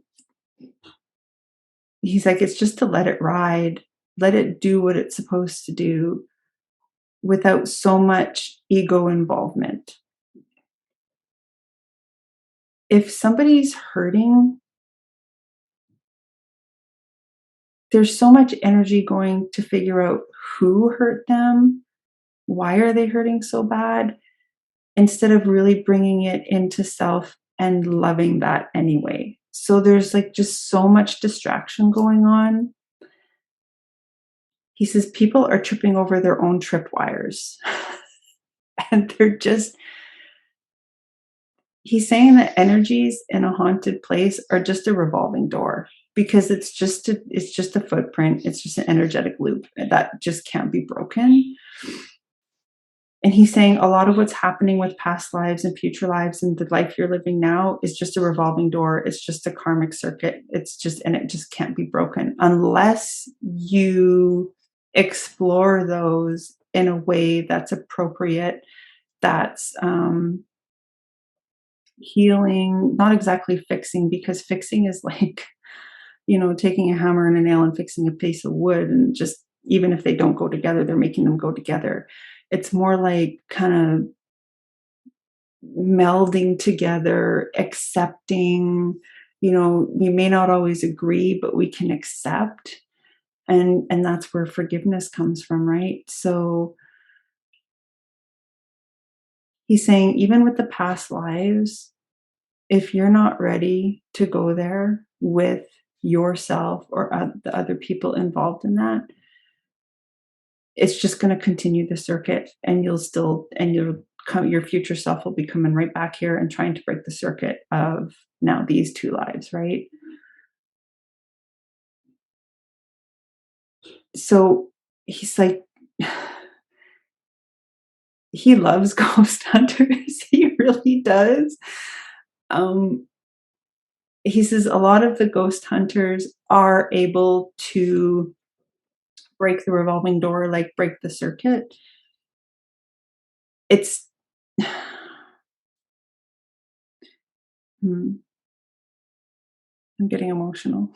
He's like, it's just to let it ride, let it do what it's supposed to do without so much ego involvement. If somebody's hurting, there's so much energy going to figure out who hurt them, why are they hurting so bad, instead of really bringing it into self and loving that anyway. So there's like just so much distraction going on. He says people are tripping over their own tripwires. And they're just, he's saying that energies in a haunted place are just a revolving door, because it's just a footprint, it's just an energetic loop that just can't be broken. And he's saying a lot of what's happening with past lives and future lives and the life you're living now is just a revolving door. It's just a karmic circuit. And it just can't be broken unless you explore those in a way that's appropriate, that's healing, not exactly fixing, because fixing is like, taking a hammer and a nail and fixing a piece of wood, and just, even if they don't go together, they're making them go together. It's more like kind of melding together, accepting, we may not always agree, but we can accept. And that's where forgiveness comes from, right? So he's saying, even with the past lives, if you're not ready to go there with yourself or the other people involved in that, it's just going to continue the circuit, and your future self will be coming right back here and trying to break the circuit of now these two lives, right? So he's like, he loves ghost hunters. He really does. Um, he says a lot of the ghost hunters are able to break the revolving door, like break the circuit. It's I'm getting emotional.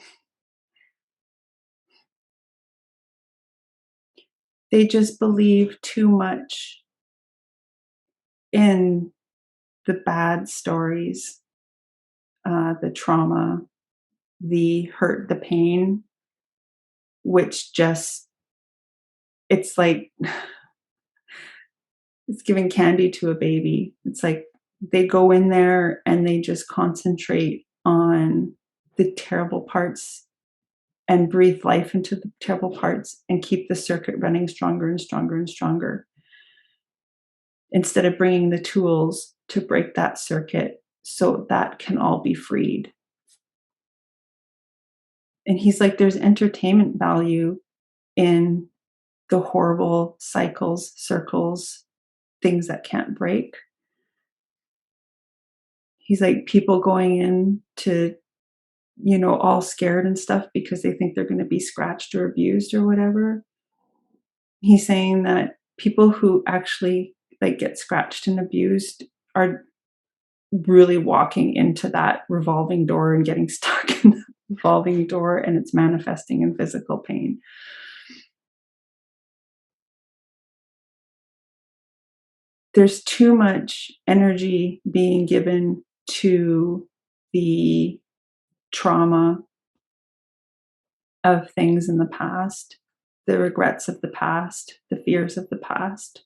They just believe too much in the bad stories, the trauma, the hurt, the pain, which just, it's like, it's giving candy to a baby. It's like they go in there and they just concentrate on the terrible parts and breathe life into the terrible parts and keep the circuit running stronger and stronger and stronger, instead of bringing the tools to break that circuit so that can all be freed. And he's like, there's entertainment value in the horrible cycles, circles, things that can't break. He's like, people going in to, all scared and stuff because they think they're going to be scratched or abused or whatever. He's saying that people who actually like get scratched and abused are really walking into that revolving door and getting stuck in the revolving door, and it's manifesting in physical pain. There's too much energy being given to the trauma of things in the past, the regrets of the past, the fears of the past.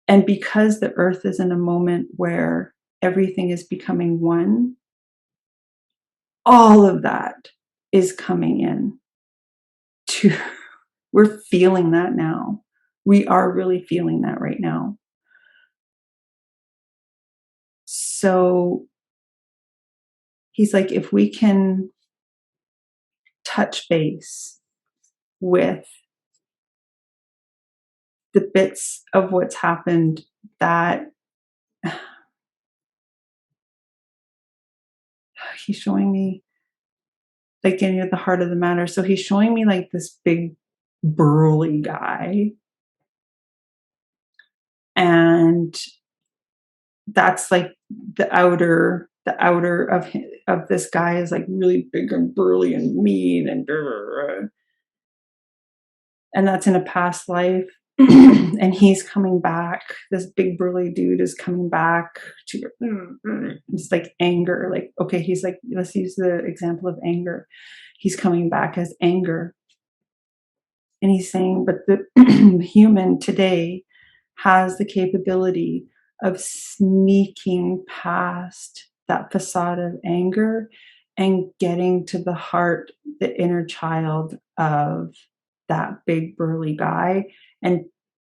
And because the earth is in a moment where everything is becoming one, all of that is coming in to, we're feeling that now. We are really feeling that right now. So He's like, if we can touch base with the bits of what's happened that he's showing me, like, getting at the heart of the matter. So he's showing me like this big burly guy, and that's like the outer of this guy is like really big and burly and mean and that's in a past life. And he's coming back. This big burly dude is coming back to it's like anger. Like, okay, he's like, let's use the example of anger. He's coming back as anger. And he's saying, but the human today has the capability of sneaking past that facade of anger and getting to the heart, the inner child of that big burly guy, and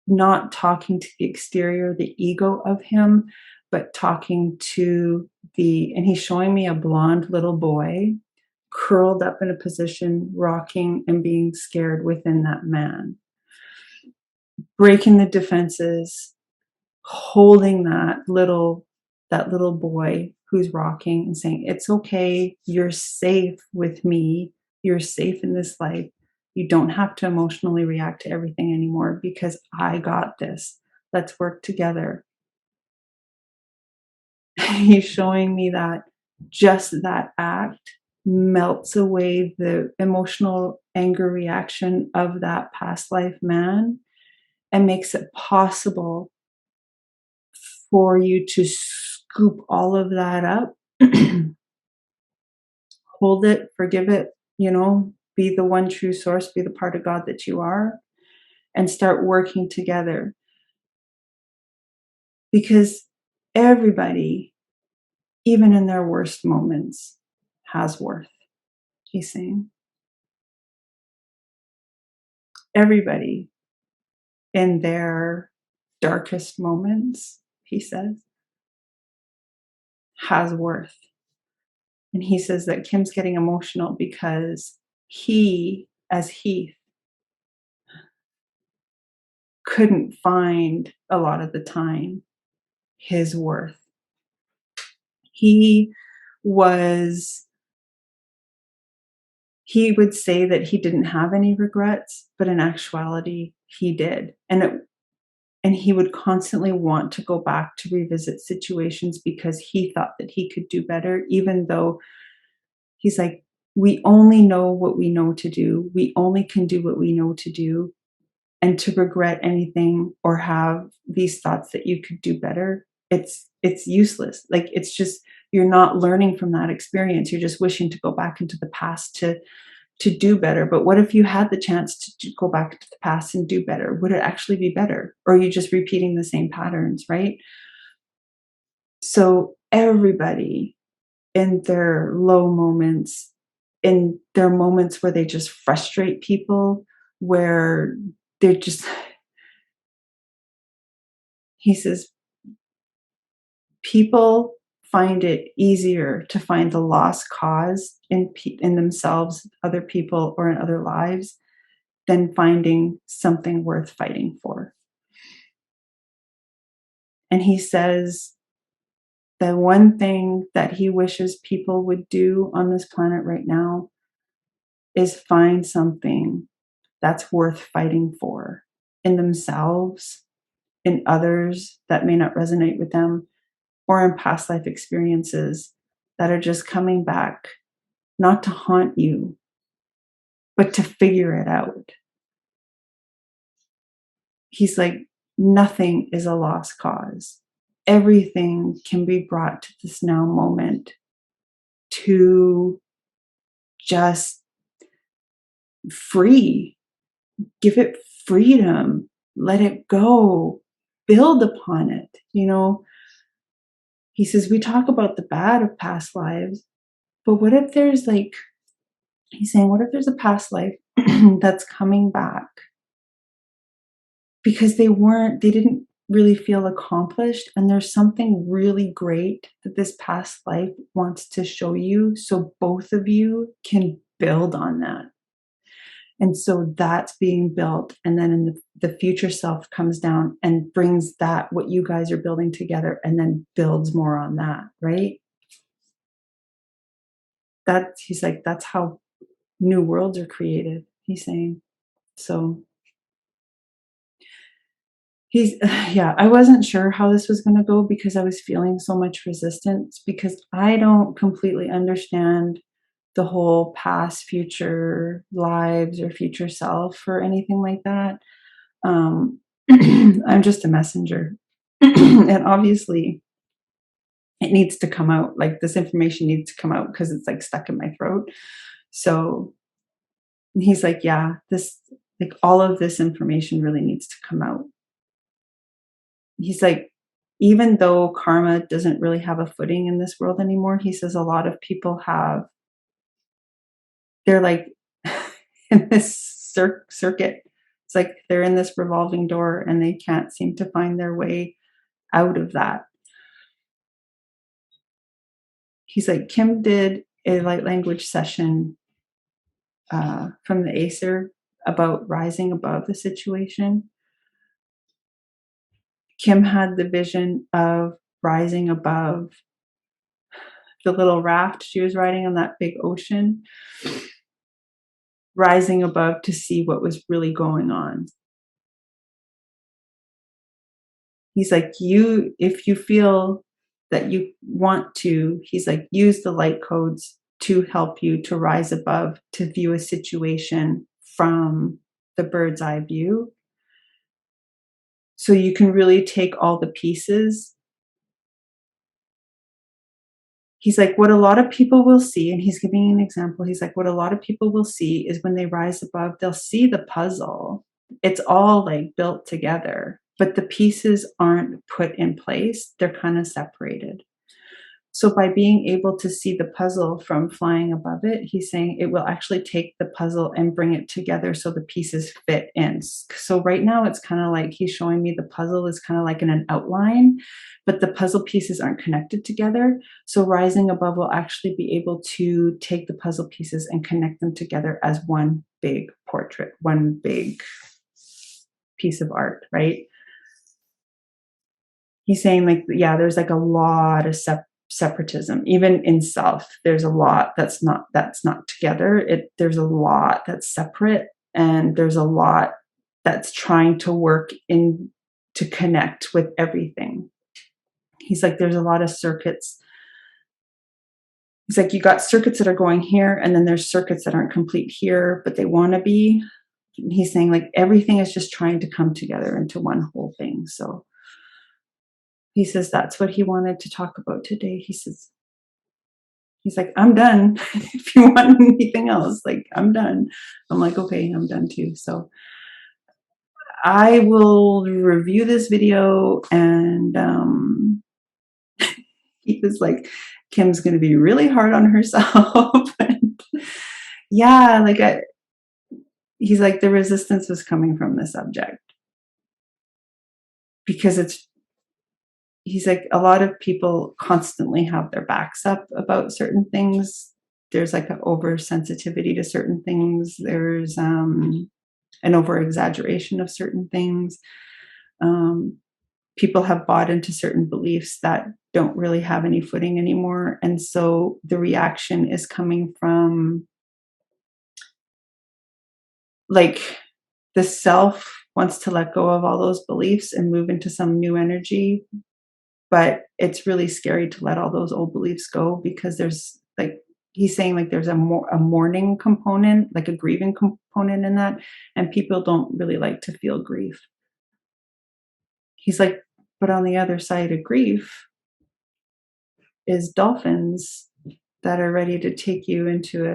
not talking to the exterior, the ego of him, but talking to and he's showing me a blonde little boy curled up in a position, rocking and being scared within that man, breaking the defenses, holding that little boy who's rocking and saying, it's okay, you're safe with me, you're safe in this life, you don't have to emotionally react to everything anymore because I got this, let's work together. He's showing me that just that act melts away the emotional anger reaction of that past life man and makes it possible for you to scoop all of that up, hold it, forgive it, be the one true source, be the part of God that you are, and start working together. Because everybody, even in their worst moments, has worth, he's saying. Everybody in their darkest moments, he says, has worth. And he says that Kim's getting emotional because he, as Heath, couldn't find a lot of the time his worth. He would say that he didn't have any regrets, but in actuality, he did. And he would constantly want to go back to revisit situations because he thought that he could do better, even though he's like, we only know what we know to do. We only can do what we know to do. And to regret anything or have these thoughts that you could do better, it's useless. Like, it's just, you're not learning from that experience. You're just wishing to go back into the past to do better. But what if you had the chance to go back into the past and do better? Would it actually be better? Or are you just repeating the same patterns, right? So everybody in their low moments, in their moments where they just frustrate people, where they're just, he says, people find it easier to find the lost cause in themselves, other people, or in other lives than finding something worth fighting for. And he says the one thing that he wishes people would do on this planet right now is find something that's worth fighting for in themselves, in others that may not resonate with them, or in past life experiences that are just coming back, not to haunt you, but to figure it out. He's like, nothing is a lost cause. Everything can be brought to this now moment to just free, give it freedom, let it go, build upon it. He says, we talk about the bad of past lives, but what if there's he's saying, what if there's a past life that's coming back because they really feel accomplished, and there's something really great that this past life wants to show you, so both of you can build on that. And so that's being built, and then in the future self comes down and brings that, what you guys are building together, and then builds more on that, right? That he's like, that's how new worlds are created, he's saying. So he's yeah, I wasn't sure how this was gonna go because I was feeling so much resistance because I don't completely understand the whole past, future lives or future self or anything like that. Um, I'm just a messenger. And obviously it needs to come out. Like this information needs to come out because it's like stuck in my throat. So he's like, yeah, this, like all of this information really needs to come out. He's like, even though karma doesn't really have a footing in this world anymore, he says a lot of people have, they're like in this circuit. It's like they're in this revolving door and they can't seem to find their way out of that. He's like, Kim did a light language session from the Acer about rising above the situation. Kim had the vision of rising above the little raft she was riding on that big ocean, rising above to see what was really going on. He's like, if you feel that you want to, he's like, use the light codes to help you to rise above, to view a situation from the bird's eye view. So you can really take all the pieces. He's like, what a lot of people will see, and he's giving an example. He's like, what a lot of people will see is when they rise above, they'll see the puzzle. It's all like built together, but the pieces aren't put in place. They're kind of separated. So by being able to see the puzzle from flying above it, he's saying it will actually take the puzzle and bring it together so the pieces fit in. So right now it's kind of like he's showing me the puzzle is kind of like in an outline, but the puzzle pieces aren't connected together. So rising above will actually be able to take the puzzle pieces and connect them together as one big portrait, one big piece of art, right? He's saying like, yeah, there's like a lot of separatism, even in self. There's a lot that's not together. There's a lot that's separate, and there's a lot that's trying to work in to connect with everything. He's like, there's a lot of circuits. He's like, you got circuits that are going here, and then there's circuits that aren't complete here, but they want to be. He's saying like everything is just trying to come together into one whole thing. So he says that's what he wanted to talk about today. He's like, I'm done. If you want anything else, like, I'm done. I'm like, okay, I'm done too. So I will review this video, and he was like, Kim's going to be really hard on herself. And yeah, like he's like, the resistance was coming from the subject because he's like, a lot of people constantly have their backs up about certain things. There's like an oversensitivity to certain things. There's an over exaggeration of certain things. People have bought into certain beliefs that don't really have any footing anymore. And so the reaction is coming from like the self wants to let go of all those beliefs and move into some new energy. But it's really scary to let all those old beliefs go because there's like, he's saying like there's a mourning component, like a grieving component in that. And people don't really like to feel grief. He's like, but on the other side of grief is dolphins that are ready to take you into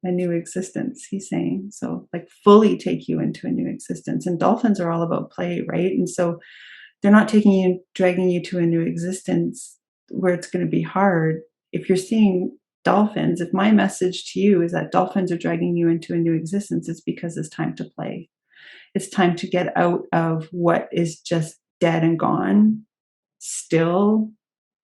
a new existence, he's saying. So like fully take you into a new existence. And dolphins are all about play, right? And so they're not dragging you to a new existence where it's going to be hard. If you're seeing dolphins, if my message to you is that dolphins are dragging you into a new existence, it's because it's time to play. It's time to get out of what is just dead and gone, still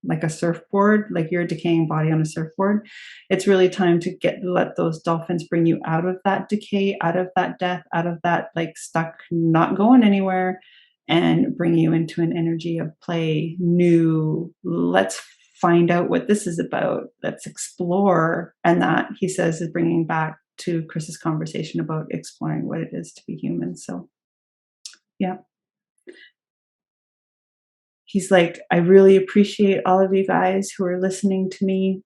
like a surfboard, like you're a decaying body on a surfboard. It's really time to let those dolphins bring you out of that decay, out of that death, out of that like stuck, not going anywhere, and bring you into an energy of play, new. Let's find out what this is about. Let's explore. And that, he says, is bringing back to Chris's conversation about exploring what it is to be human. So, yeah. He's like, I really appreciate all of you guys who are listening to me.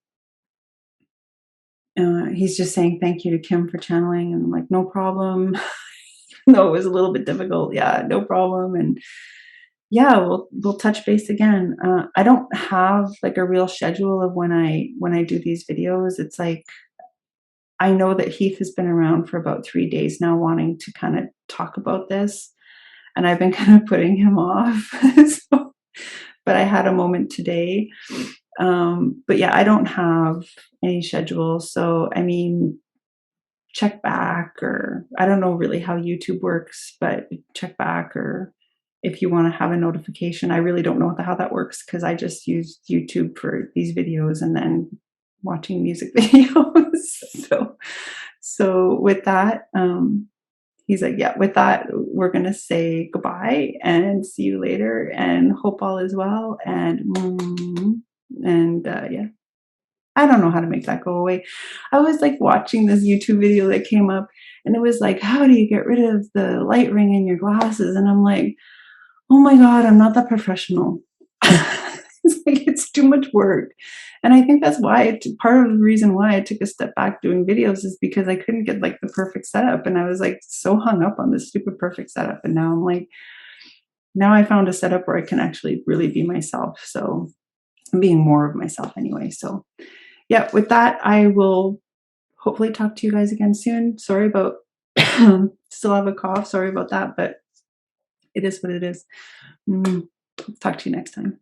He's just saying thank you to Kim for channeling. And I'm like, no problem. No, it was a little bit difficult. Yeah, no problem. And yeah, we'll touch base again. I don't have like a real schedule of when I do these videos. It's like, I know that Heath has been around for about 3 days now wanting to kind of talk about this, and I've been kind of putting him off. So, but I had a moment today. But yeah, I don't have any schedule. So, I mean, check back, or I don't know really how YouTube works, but check back, or if you want to have a notification. I really don't know how that works because I just use YouTube for these videos and then watching music videos. So with that, he's like, yeah, with that, we're going to say goodbye and see you later, and hope all is well. And yeah, I don't know how to make that go away. I was like watching this YouTube video that came up, and it was like, how do you get rid of the light ring in your glasses? And I'm like, oh my God, I'm not that professional. It's like, it's too much work. And I think that's why, part of the reason why I took a step back doing videos is because I couldn't get like the perfect setup. And I was like so hung up on this stupid perfect setup. And now I'm like, now I found a setup where I can actually really be myself. So I'm being more of myself anyway. So yeah, with that, I will hopefully talk to you guys again soon. Sorry about, still have a cough. Sorry about that, but it is what it is. Talk to you next time.